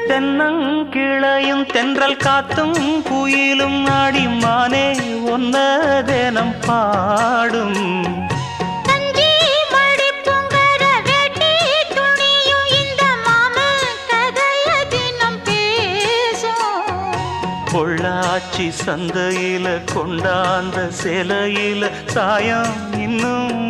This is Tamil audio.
தென்னங்கிளையும் தென்றல் காத்தும் குயிலும் ஆடிமானே ஒன்ன தினம் பாடும். பொள்ளாச்சி சந்தையில கொண்டாந்த சிலையில சாயம் இன்னும்